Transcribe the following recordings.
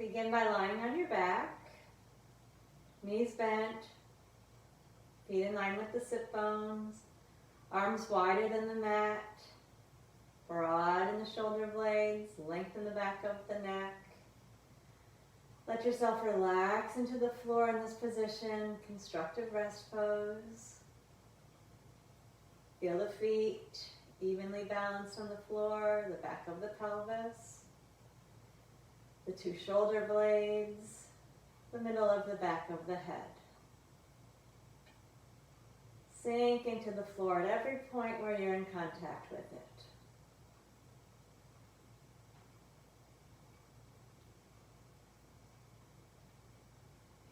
Begin by lying on your back, knees bent, feet in line with the sit bones, arms wider than the mat, broad in the shoulder blades, lengthen the back of the neck. Let yourself relax into the floor in this position, constructive rest pose. Feel the feet evenly balanced on the floor, the back of the pelvis, the two shoulder blades, the middle of the back of the head. Sink into the floor at every point where you're in contact with it.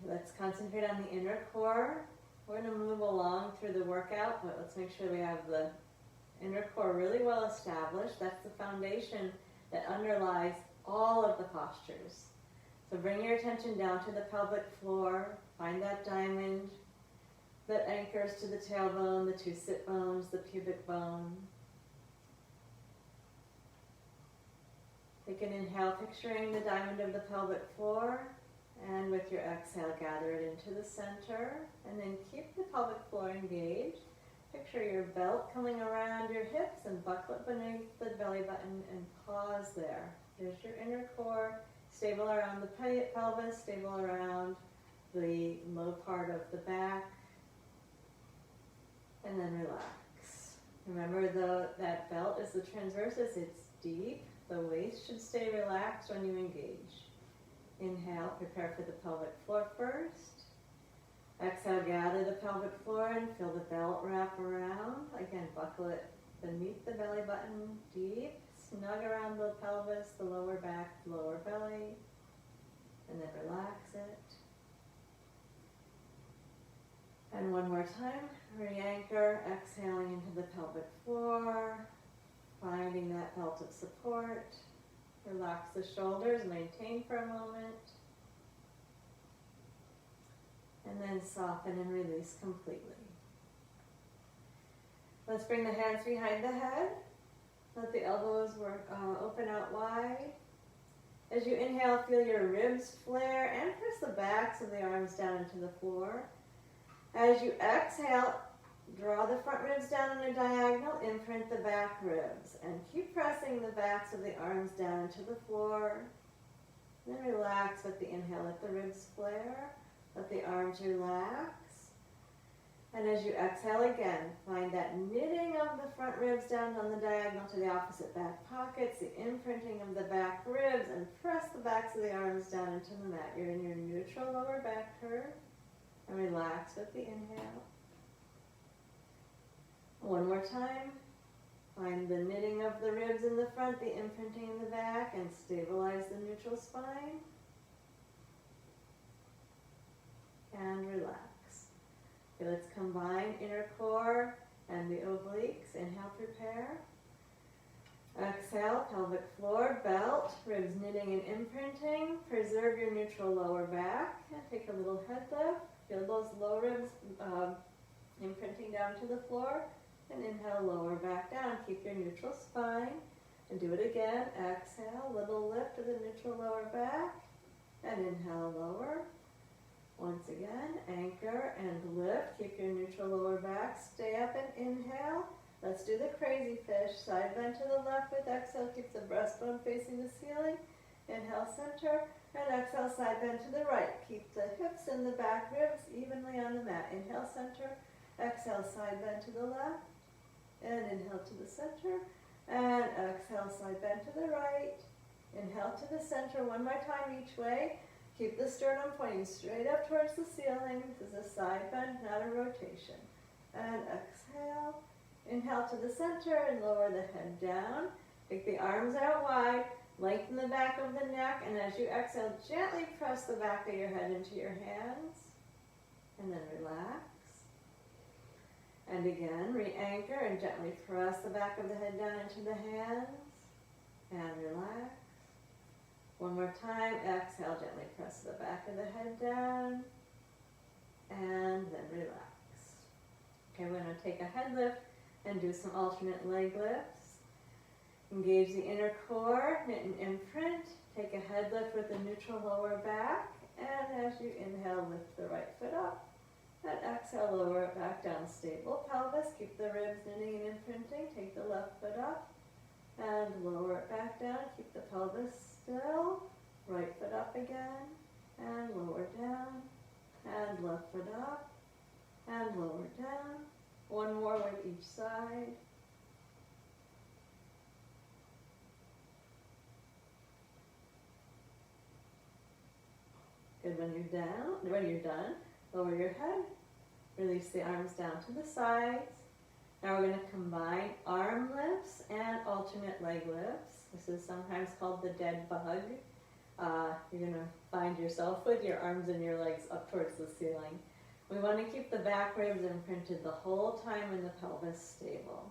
Let's concentrate on the inner core. We're going to move along through the workout, but let's make sure we have the inner core really well established. That's the foundation that underlies all of the postures. So bring your attention down to the pelvic floor. Find that diamond that anchors to the tailbone, the two sit bones, the pubic bone. Take an inhale, picturing the diamond of the pelvic floor. And with your exhale, gather it into the center. And then keep the pelvic floor engaged. Picture your belt coming around your hips and buckle it beneath the belly button and pause there. There's your inner core, stable around the pelvis, stable around the low part of the back. And then relax. Remember that belt is the transversus, it's deep. The waist should stay relaxed when you engage. Inhale, prepare for the pelvic floor first. Exhale, gather the pelvic floor and feel the belt wrap around. Again, buckle it beneath the belly button, deep, snug around the pelvis, the lower back, lower belly, and then relax it. And one more time, re-anchor, exhaling into the pelvic floor, finding that belt of support. Relax the shoulders, maintain for a moment. And then soften and release completely. Let's bring the hands behind the head. Let the elbows open out wide. As you inhale, feel your ribs flare and press the backs of the arms down into the floor. As you exhale, draw the front ribs down in a diagonal, imprint the back ribs, and keep pressing the backs of the arms down into the floor. Then relax with the inhale, let the ribs flare, let the arms relax. And as you exhale again, find that knitting of the front ribs down on the diagonal to the opposite back pockets, the imprinting of the back ribs, and press the backs of the arms down into the mat. You're in your neutral lower back curve, and relax with the inhale. One more time. Find the knitting of the ribs in the front, the imprinting in the back, and stabilize the neutral spine. And relax. Okay, let's combine inner core and the obliques. Inhale, prepare. Exhale, pelvic floor, belt, ribs knitting and imprinting. Preserve your neutral lower back. And take a little head lift. Feel those low ribs imprinting down to the floor. And inhale, lower back down. Keep your neutral spine. And do it again. Exhale, little lift to the neutral lower back. And inhale, lower. Once again, anchor and lift. Keep your neutral lower back. Stay up and inhale. Let's do the crazy fish. Side bend to the left with exhale. Keep the breastbone facing the ceiling. Inhale, center. And exhale, side bend to the right. Keep the hips and the back ribs evenly on the mat. Inhale, center. Exhale, side bend to the left. And inhale to the center. And exhale, side bend to the right. Inhale to the center. One more time each way. Keep the sternum pointing straight up towards the ceiling. This is a side bend, not a rotation. And exhale. Inhale to the center and lower the head down. Take the arms out wide. Lengthen the back of the neck. And as you exhale, gently press the back of your head into your hands. And then relax. And again, re-anchor and gently press the back of the head down into the hands. And relax. One more time, exhale, gently press the back of the head down. And then relax. Okay, we're going to take a head lift and do some alternate leg lifts. Engage the inner core, knit and imprint. Take a head lift with a neutral lower back, and as you inhale, lift the right foot up, and exhale, lower it back down. Stable pelvis, keep the ribs knitting and imprinting. Take the left foot up, and lower it back down. Keep the pelvis still. Right foot up again, and lower down, and left foot up, and lower down. One more with each side. Good. When you're done, lower your head. Release the arms down to the sides. Now we're going to combine arm lifts and alternate leg lifts. This is sometimes called the dead bug. You're going to find yourself with your arms and your legs up towards the ceiling. We want to keep the back ribs imprinted the whole time and the pelvis stable.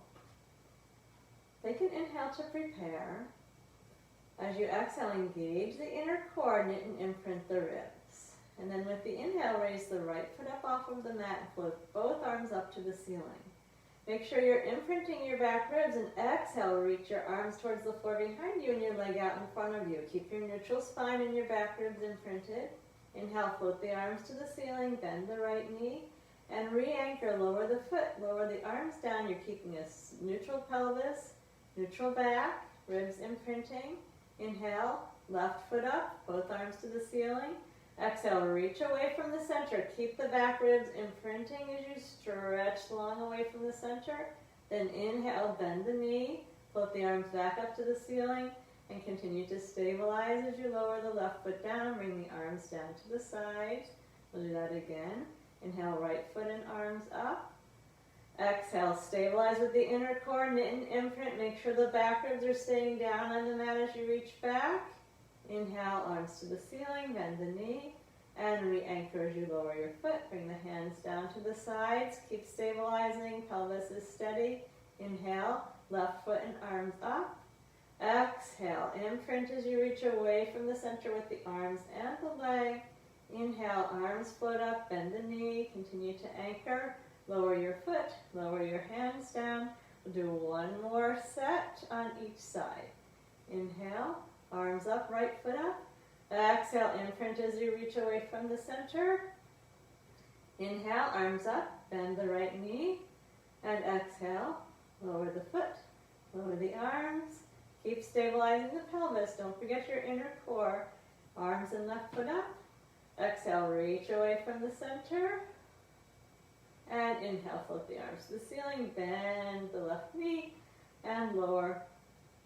Take an inhale to prepare. As you exhale, engage the inner core, knit and imprint the ribs. And then with the inhale, raise the right foot up off of the mat and float both arms up to the ceiling. Make sure you're imprinting your back ribs, and exhale, reach your arms towards the floor behind you and your leg out in front of you. Keep your neutral spine and your back ribs imprinted. Inhale, float the arms to the ceiling, bend the right knee, and re-anchor, lower the foot, lower the arms down. You're keeping a neutral pelvis, neutral back, ribs imprinting. Inhale, left foot up, both arms to the ceiling. Exhale, reach away from the center. Keep the back ribs imprinting as you stretch long away from the center. Then inhale, bend the knee, float the arms back up to the ceiling, and continue to stabilize as you lower the left foot down. Bring the arms down to the sides. We'll do that again. Inhale, right foot and arms up. Exhale, stabilize with the inner core, knit and imprint. Make sure the back ribs are staying down on the mat as you reach back. Inhale, arms to the ceiling, bend the knee, and re-anchor as you lower your foot. Bring the hands down to the sides. Keep stabilizing, pelvis is steady. Inhale, left foot and arms up. Exhale, imprint as you reach away from the center with the arms and the leg. Inhale, arms float up, bend the knee, continue to anchor. Lower your foot, lower your hands down. We'll do one more set on each side. Inhale, arms up, right foot up. Exhale, imprint as you reach away from the center. Inhale, arms up, bend the right knee. And exhale, lower the foot, lower the arms. Keep stabilizing the pelvis. Don't forget your inner core. Arms and left foot up. Exhale, reach away from the center. And inhale, float the arms to the ceiling, bend the left knee, and lower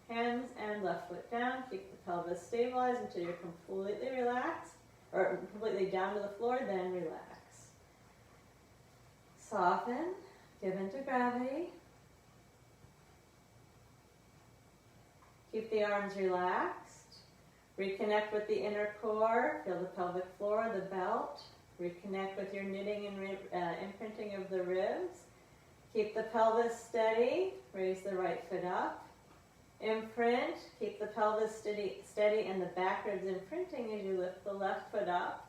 hands and left foot down. Keep the pelvis stabilized until you're completely relaxed, or completely down to the floor, then relax. Soften, give into gravity. Keep the arms relaxed. Reconnect with the inner core, feel the pelvic floor, the belt. Reconnect with your knitting and imprinting of the ribs. Keep the pelvis steady. Raise the right foot up. Imprint. Keep the pelvis steady and the back ribs imprinting as you lift the left foot up.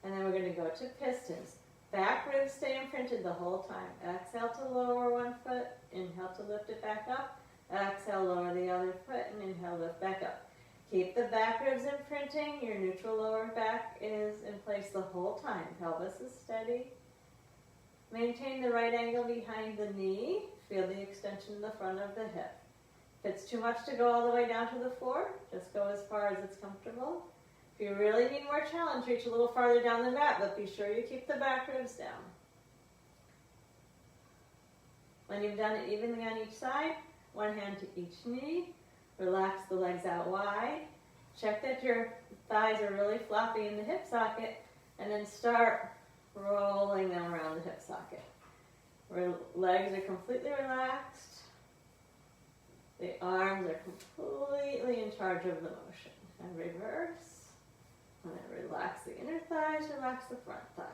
And then we're going to go to pistons. Back ribs stay imprinted the whole time. Exhale to lower one foot. Inhale to lift it back up. Exhale, lower the other foot, and inhale, lift back up. Keep the back ribs imprinting. Your neutral lower back is in place the whole time. Pelvis is steady. Maintain the right angle behind the knee. Feel the extension in the front of the hip. If it's too much to go all the way down to the floor, just go as far as it's comfortable. If you really need more challenge, reach a little farther down the mat, but be sure you keep the back ribs down. When you've done it evenly on each side, one hand to each knee. Relax the legs out wide. Check that your thighs are really floppy in the hip socket, and then start rolling them around the hip socket. Legs are completely relaxed. The arms are completely in charge of the motion. And reverse. And then relax the inner thighs, relax the front thighs.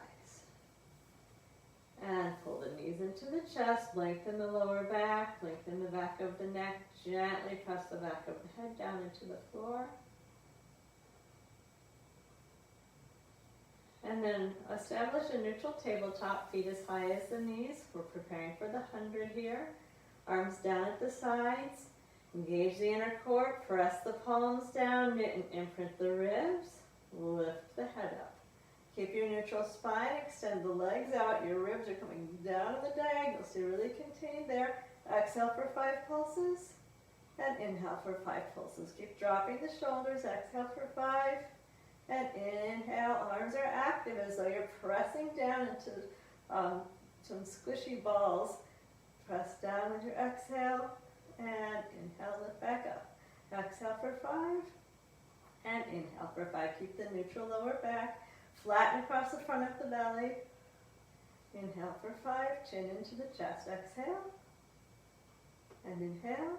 And pull the knees into the chest, lengthen the lower back, lengthen the back of the neck, gently press the back of the head down into the floor. And then establish a neutral tabletop, feet as high as the knees. We're preparing for the 100 here. Arms down at the sides. Engage the inner core, press the palms down, knit and imprint the ribs, lift the head up. Keep your neutral spine, extend the legs out, your ribs are coming down the diagonal, so you're really contained there. Exhale for 5 pulses, and inhale for 5 pulses. Keep dropping the shoulders, exhale for 5, and inhale, arms are active as though you're pressing down into some squishy balls. Press down with your exhale, and inhale, lift back up. Exhale for 5, and inhale for 5. Keep the neutral lower back. Flatten across the front of the belly. Inhale for 5, chin into the chest. Exhale, and inhale.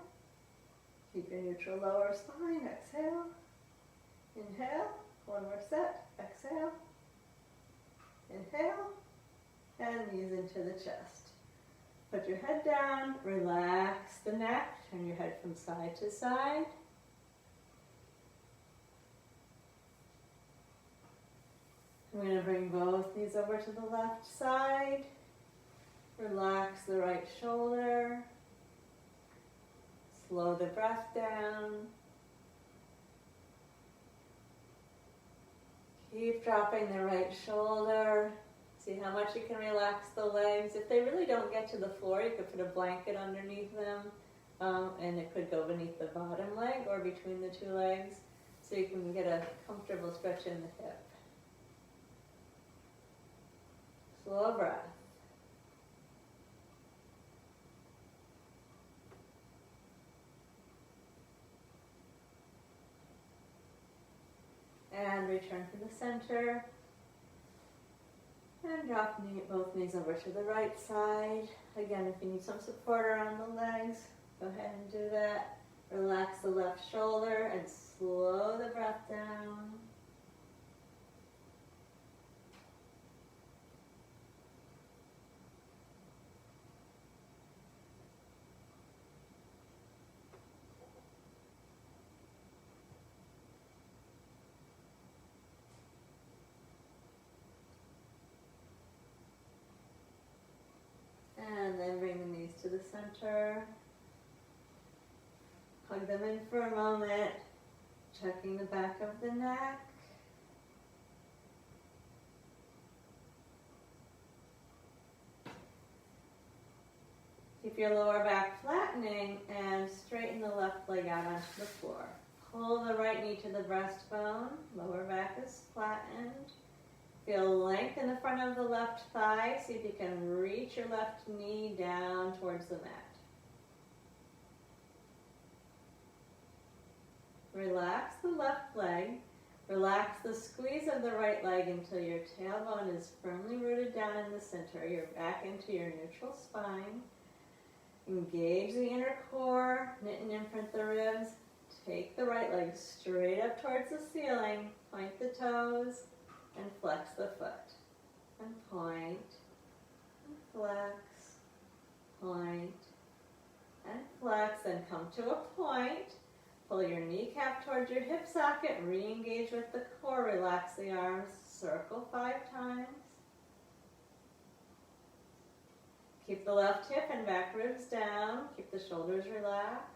Keep your neutral lower spine. Exhale, inhale. One more set. Exhale, inhale, and knees into the chest. Put your head down, relax the neck, turn your head from side to side. I'm going to bring both knees over to the left side. Relax the right shoulder. Slow the breath down. Keep dropping the right shoulder. See how much you can relax the legs. If they really don't get to the floor, you could put a blanket underneath them, and it could go beneath the bottom leg or between the 2 legs, so you can get a comfortable stretch in the hip. Slow breath. And return to the center. And drop both knees over to the right side. Again, if you need some support around the legs, go ahead and do that. Relax the left shoulder and slow the breath down. And then bring the knees to the center. Hug them in for a moment, checking the back of the neck. Keep your lower back flattening and straighten the left leg out onto the floor. Pull the right knee to the breastbone, lower back is flattened. Feel length in the front of the left thigh. See if you can reach your left knee down towards the mat. Relax the left leg. Relax the squeeze of the right leg until your tailbone is firmly rooted down in the center. You're back into your neutral spine. Engage the inner core. Knit and imprint the ribs. Take the right leg straight up towards the ceiling. Point the toes. And flex the foot, and point, and flex, point, and flex, and come to a point. Pull your kneecap towards your hip socket, re-engage with the core, relax the arms, circle 5 times. Keep the left hip and back ribs down, keep the shoulders relaxed.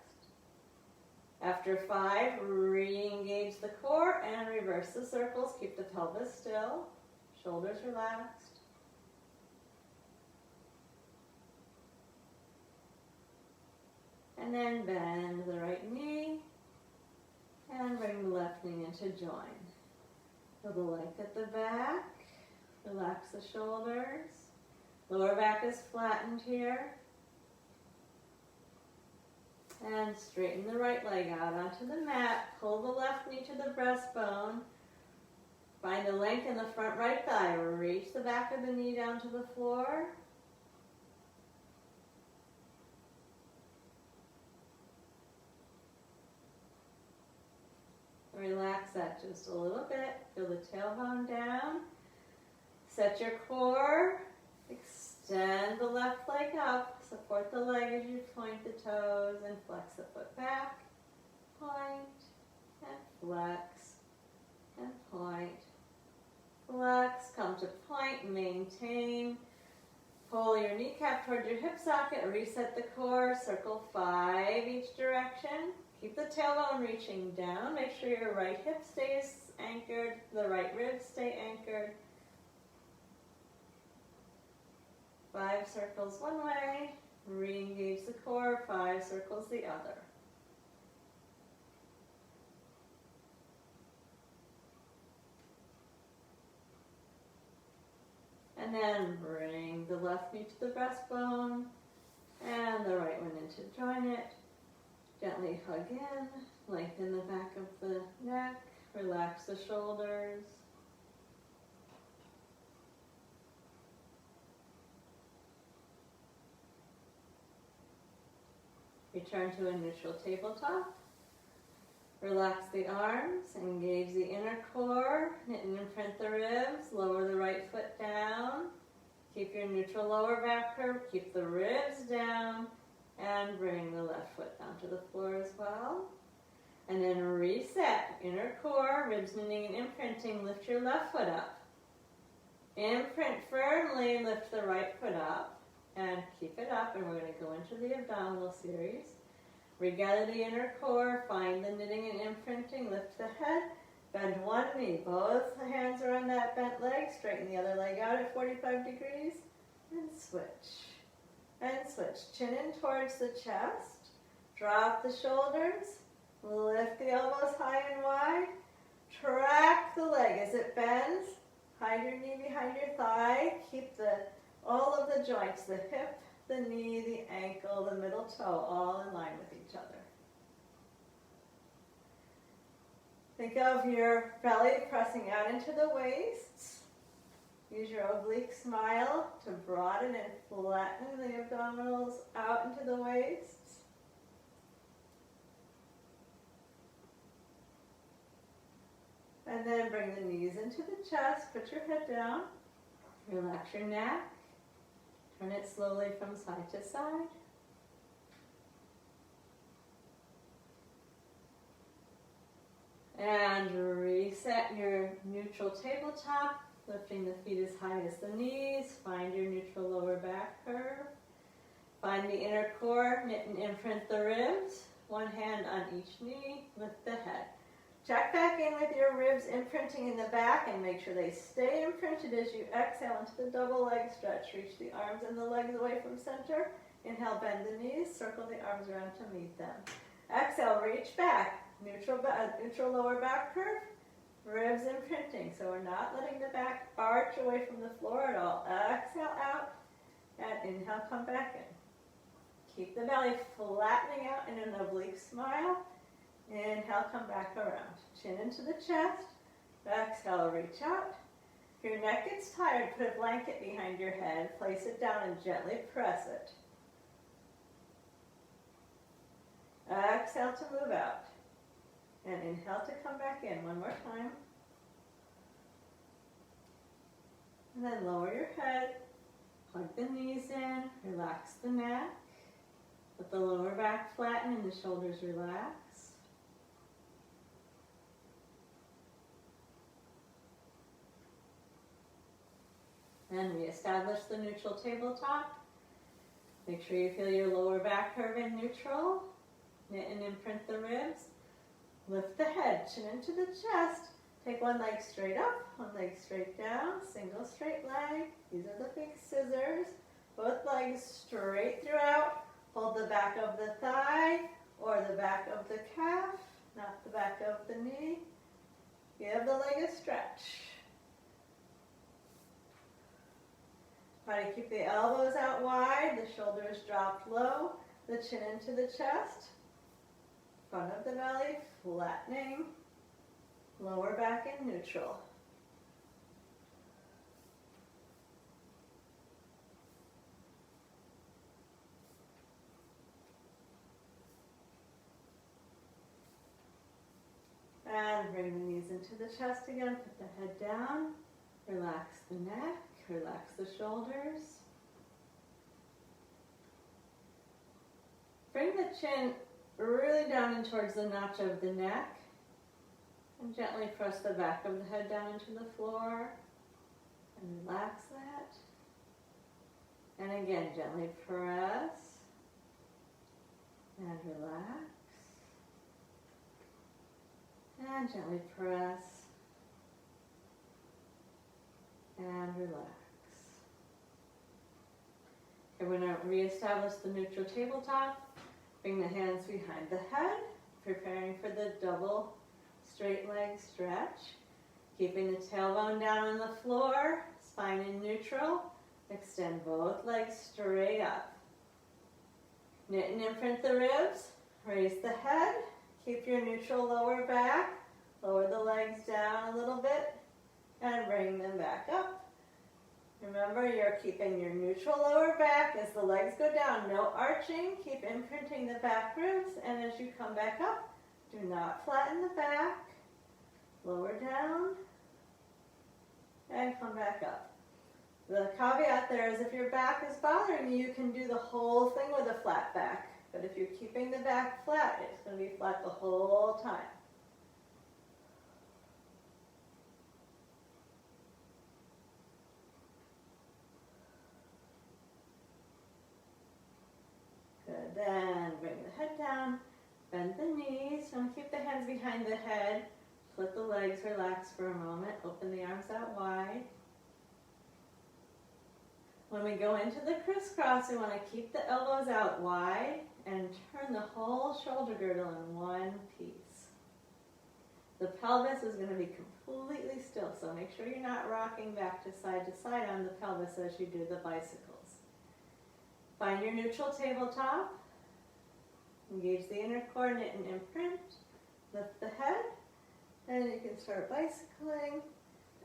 After 5, re-engage the core and reverse the circles. Keep the pelvis still, shoulders relaxed. And then bend the right knee and bring the left knee into join. Feel the length at the back. Relax the shoulders. Lower back is flattened here. And straighten the right leg out onto the mat. Pull the left knee to the breastbone. Find the length in the front right thigh. Reach the back of the knee down to the floor. Relax that just a little bit. Feel the tailbone down. Set your core. Extend the left leg up. Support the leg as you point the toes and flex the foot back. Point and flex and point. Flex, come to point, maintain. Pull your kneecap towards your hip socket, reset the core, circle 5 each direction. Keep the tailbone reaching down. Make sure your right hip stays anchored, the right ribs stay anchored. 5 circles one way, re-engage the core, 5 circles the other. And then bring the left knee to the breastbone and the right one in to join it. Gently hug in, lengthen the back of the neck, relax the shoulders. Return to a neutral tabletop. Relax the arms, engage the inner core, knit and imprint the ribs, lower the right foot down. Keep your neutral lower back curve, keep the ribs down, and bring the left foot down to the floor as well. And then reset, inner core, ribs knitting and imprinting, lift your left foot up. Imprint firmly, lift the right foot up, and keep it up, and we're going to go into the abdominal series. Regather the inner core, find the knitting and imprinting, lift the head, bend one knee, both hands are on that bent leg, straighten the other leg out at 45 degrees, and switch. And switch, chin in towards the chest, drop the shoulders, lift the elbows high and wide, track the leg as it bends, hide your knee behind your thigh, keep all of the joints, the hip, the knee, the ankle, the middle toe, all in line with each other. Think of your belly pressing out into the waist. Use your oblique smile to broaden and flatten the abdominals out into the waist. And then bring the knees into the chest, put your head down, relax your neck. Turn it slowly from side to side. And reset your neutral tabletop, lifting the feet as high as the knees. Find your neutral lower back curve. Find the inner core, knit and imprint the ribs. One hand on each knee, lift the head. Check back in with your ribs imprinting in the back and make sure they stay imprinted as you exhale into the double leg stretch. Reach the arms and the legs away from center. Inhale, bend the knees, circle the arms around to meet them. Exhale, reach back, neutral lower back curve, ribs imprinting. So we're not letting the back arch away from the floor at all. Exhale out and inhale, come back in. Keep the belly flattening out in an oblique smile. Inhale, come back around. Chin into the chest. Exhale, reach out. If your neck gets tired, put a blanket behind your head. Place it down and gently press it. Exhale to move out. And inhale to come back in. One more time. And then lower your head. Plug the knees in. Relax the neck. Let the lower back flatten and the shoulders relax. And reestablish the neutral tabletop. Make sure you feel your lower back curve in neutral. Knit and imprint the ribs. Lift the head, chin into the chest. Take one leg straight up, one leg straight down, single straight leg. These are the big scissors. Both legs straight throughout. Hold the back of the thigh or the back of the calf, not the back of the knee. Give the leg a stretch. Try to keep the elbows out wide, the shoulders dropped low, the chin into the chest, front of the belly flattening, lower back in neutral. And bring the knees into the chest again, put the head down, relax the neck. Relax the shoulders. Bring the chin really down in towards the notch of the neck and gently press the back of the head down into the floor and relax that. And again, gently press and relax. And gently press and relax. Okay, we're going to reestablish the neutral tabletop. Bring the hands behind the head, preparing for the double straight leg stretch. Keeping the tailbone down on the floor, spine in neutral. Extend both legs straight up. Knit and imprint the ribs. Raise the head. Keep your neutral lower back. Lower the legs down a little bit and bring them back up. Remember, you're keeping your neutral lower back as the legs go down. No arching. Keep imprinting the back ribs, and as you come back up, do not flatten the back. Lower down and come back up. The caveat there is if your back is bothering you, you can do the whole thing with a flat back. But if you're keeping the back flat, it's going to be flat the whole time. Good. Then bring the head down, bend the knees. Don't keep the hands behind the head. Let the legs relax for a moment. Open the arms out wide. When we go into the crisscross, we want to keep the elbows out wide and turn the whole shoulder girdle in one piece. The pelvis is going to be completely still, so make sure you're not rocking back to side on the pelvis as you do the bicycles. Find your neutral tabletop. Engage the inner core, knit and imprint. Lift the head, and you can start bicycling.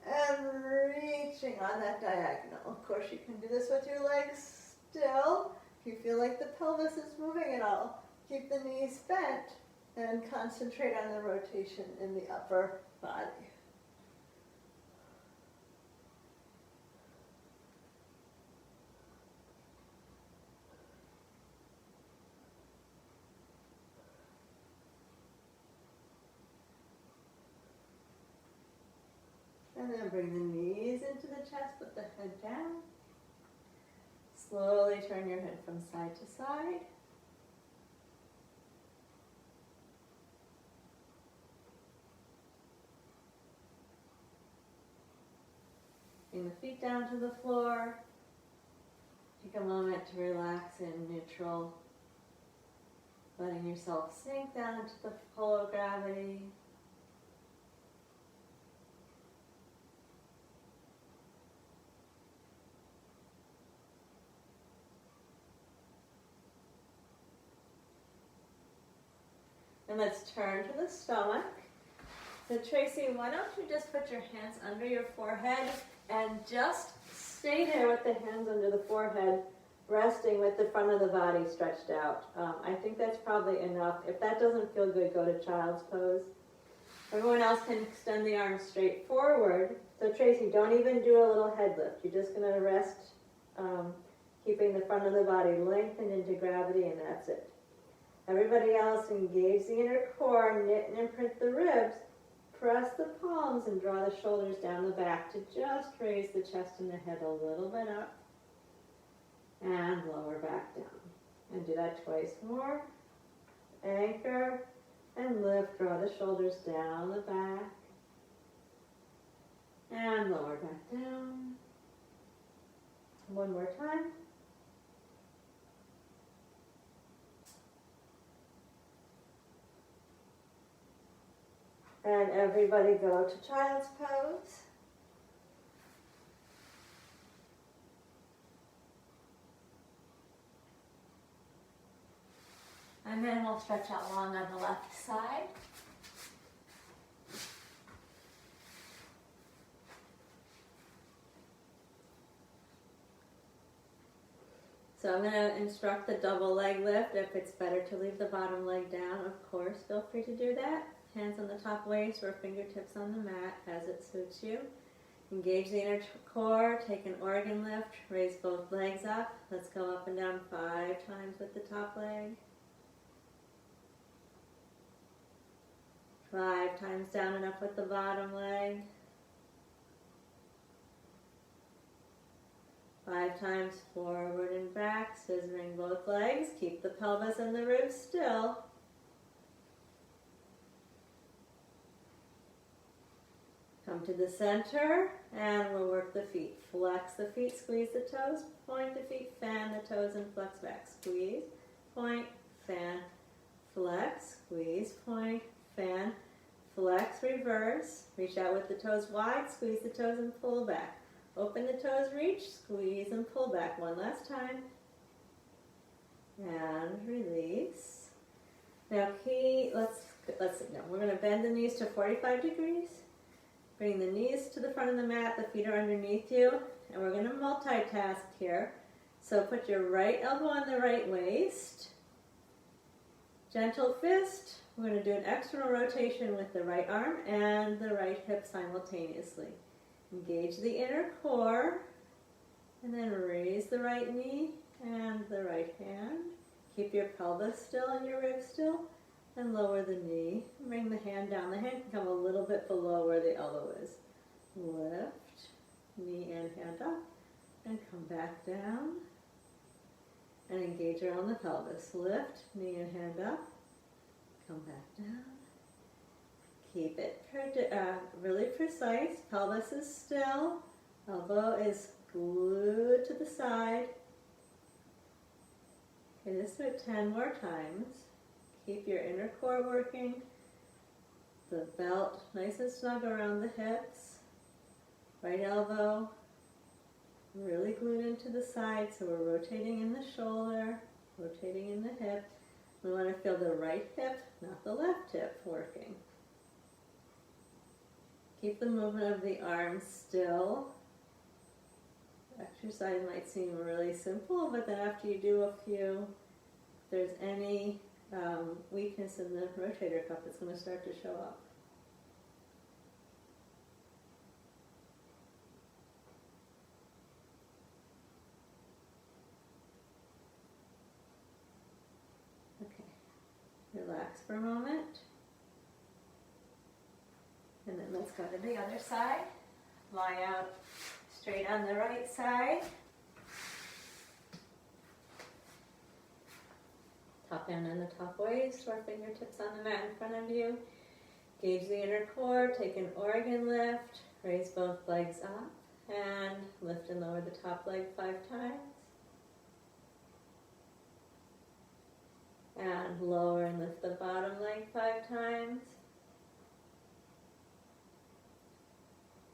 And reaching on that diagonal. Of course, you can do this with your legs still. If you feel like the pelvis is moving at all, keep the knees bent and concentrate on the rotation in the upper body. And then bring the knees into the chest, put the head down. Slowly turn your head from side to side. Bring the feet down to the floor. Take a moment to relax in neutral, letting yourself sink down into the pull of gravity. And let's turn to the stomach. So Tracy, why don't you just put your hands under your forehead and just stay there with the hands under the forehead, resting with the front of the body stretched out. I think that's probably enough. If that doesn't feel good, go to child's pose. Everyone else can extend the arms straight forward. So Tracy, don't even do a little head lift. You're just going to rest, keeping the front of the body lengthened into gravity, and that's it. Everybody else, engage the inner core, knit and imprint the ribs, press the palms and draw the shoulders down the back to just raise the chest and the head a little bit up and lower back down. And do that twice more. Anchor and lift, draw the shoulders down the back and lower back down. One more time. And everybody go to child's pose. And then we'll stretch out long on the left side. So I'm going to instruct the double leg lift. If it's better to leave the bottom leg down, of course, feel free to do that. Hands on the top waist or fingertips on the mat as it suits you. Engage the inner core, take an organ lift, raise both legs up. Let's go up and down 5 times with the top leg. 5 times down and up with the bottom leg. 5 times forward and back, scissoring both legs. Keep the pelvis and the ribs still. Come to the center, and we'll work the feet. Flex the feet, squeeze the toes, point the feet, fan the toes, and flex back. Squeeze, point, fan, flex, squeeze, point, fan, flex, reverse. Reach out with the toes wide, squeeze the toes, and pull back. Open the toes, reach, squeeze, and pull back. One last time. And release. Now we're going to bend the knees to 45 degrees. Bring the knees to the front of the mat, the feet are underneath you, and we're going to multitask here. So put your right elbow on the right waist. Gentle fist. We're going to do an external rotation with the right arm and the right hip simultaneously. Engage the inner core, and then raise the right knee and the right hand. Keep your pelvis still and your ribs still, and lower the knee. Bring the hand down. The hand can come a little bit below where the elbow is. Lift, knee and hand up, and come back down. And engage around the pelvis. Lift, knee and hand up, come back down. Keep it really precise. Pelvis is still. Elbow is glued to the side. Okay, let's do it 10 more times. Keep your inner core working. The belt nice and snug around the hips. Right elbow really glued into the side, so we're rotating in the shoulder, rotating in the hip. We want to feel the right hip, not the left hip, working. Keep the movement of the arms still. Exercise might seem really simple, but then after you do a few, if there's any weakness in the rotator cuff, it's going to start to show up. Okay, relax for a moment. And then let's go to the other side. Lie out straight on the right side. Top hand on the top waist, or fingertips on the mat in front of you. Gauge the inner core, take an organ lift, raise both legs up, and lift and lower the top leg 5 times. And lower and lift the bottom leg 5 times.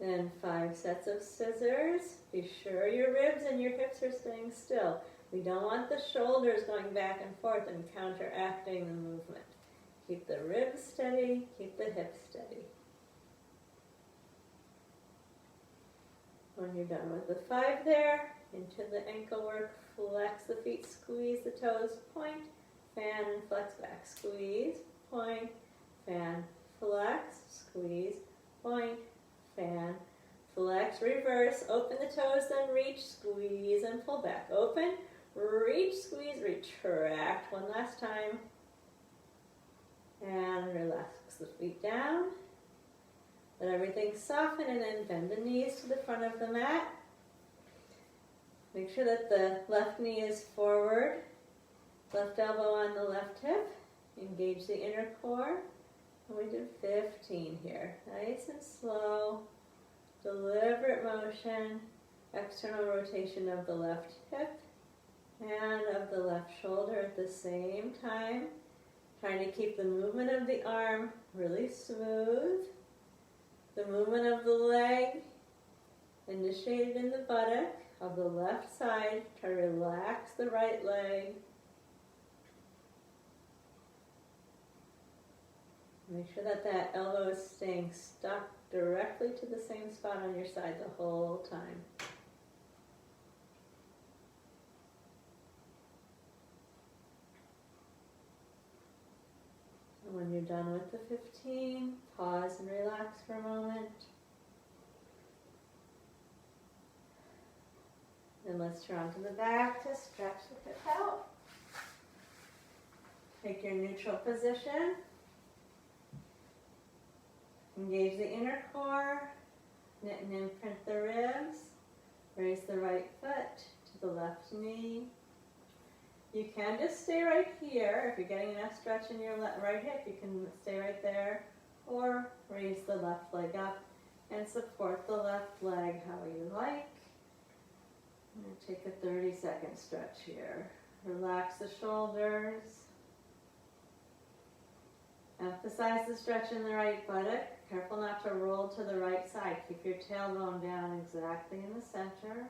Then 5 sets of scissors. Be sure your ribs and your hips are staying still. We don't want the shoulders going back and forth and counteracting the movement. Keep the ribs steady, keep the hips steady. When you're done with the 5 there, into the ankle work, flex the feet, squeeze the toes, point, fan, and flex back. Squeeze, point, fan, flex, squeeze, point, fan, flex, reverse, open the toes, then reach, squeeze, and pull back. Open, reach, squeeze, retract. One last time. And relax the feet down. Let everything soften, and then bend the knees to the front of the mat. Make sure that the left knee is forward. Left elbow on the left hip. Engage the inner core. And we did 15 here. Nice and slow. Deliberate motion. External rotation of the left hip and of the left shoulder at the same time. Trying to keep the movement of the arm really smooth. The movement of the leg initiated in the buttock of the left side. Try to relax the right leg. Make sure that that elbow is staying stuck directly to the same spot on your side the whole time. And when you're done with the 15, pause and relax for a moment. Then let's turn onto the back to stretch the hip out. Take your neutral position. Engage the inner core, knit and imprint the ribs, Raise the right foot to the left knee. You can just stay right here. If you're getting enough stretch in your right hip, you can stay right there. Or raise the left leg up and support the left leg how you like. I'm going to take a 30-second stretch here. Relax the shoulders. Emphasize the stretch in the right buttock. Careful not to roll to the right side. Keep your tailbone down exactly in the center.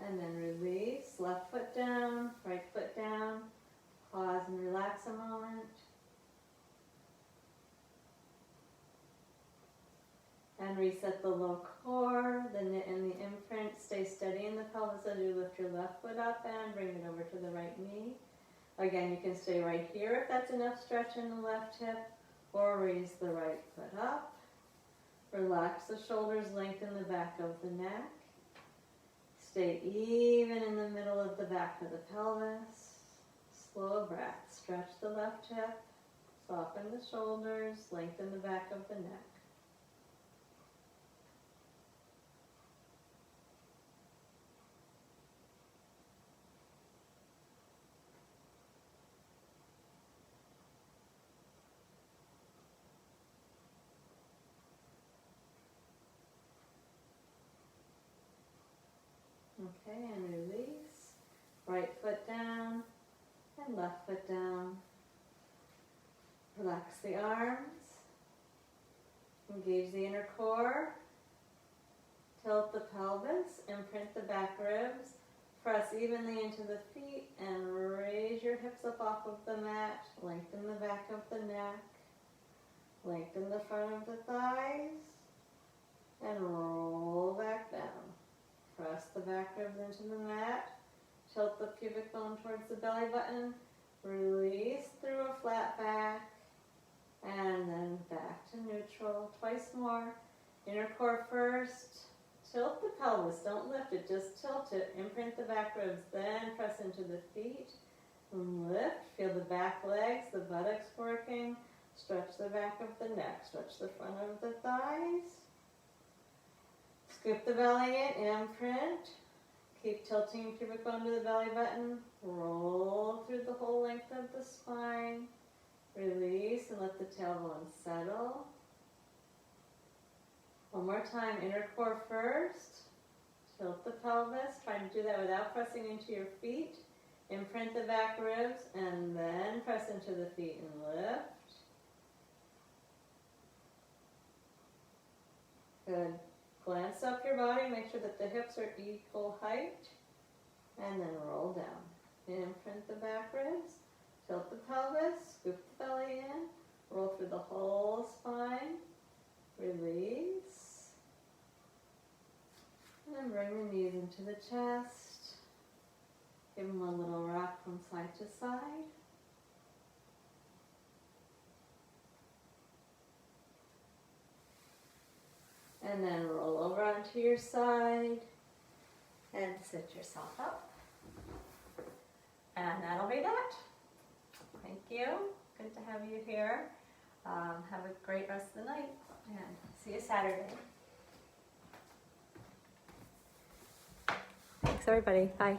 And then release, left foot down, right foot down. Pause and relax a moment. And reset the low core, the knit and the imprint. Stay steady in the pelvis as you lift your left foot up and bring it over to the right knee. Again, you can stay right here if that's enough stretch in the left hip, or raise the right foot up. Relax the shoulders, lengthen the back of the neck. Stay even in the middle of the back of the pelvis. Slow breath. Stretch the left hip. Soften the shoulders. Lengthen the back of the neck. Okay, and release. Right foot down and left foot down. Relax the arms. Engage the inner core. Tilt the pelvis. Imprint the back ribs. Press evenly into the feet and raise your hips up off of the mat. Lengthen the back of the neck. Lengthen the front of the thighs. And roll back down. Press the back ribs into the mat. Tilt the pubic bone towards the belly button. Release through a flat back. And then back to neutral. Twice more. Inner core first. Tilt the pelvis. Don't lift it. Just tilt it. Imprint the back ribs. Then press into the feet. And lift. Feel the back legs. The buttocks working. Stretch the back of the neck. Stretch the front of the thighs. Scoop the belly in, imprint. Keep tilting pubic bone to the belly button. Roll through the whole length of the spine. Release and let the tailbone settle. One more time, inner core first. Tilt the pelvis. Try to do that without pressing into your feet. Imprint the back ribs and then press into the feet and lift. Good. Glance up your body, make sure that the hips are equal height, and then roll down. Imprint the back ribs, tilt the pelvis, scoop the belly in, roll through the whole spine, release, and then bring the knees into the chest. Give them a little rock from side to side. And then roll over onto your side and sit yourself up. And that'll be that. Thank you. Good to have you here. Have a great rest of the night and see you Saturday. Thanks everybody. Bye.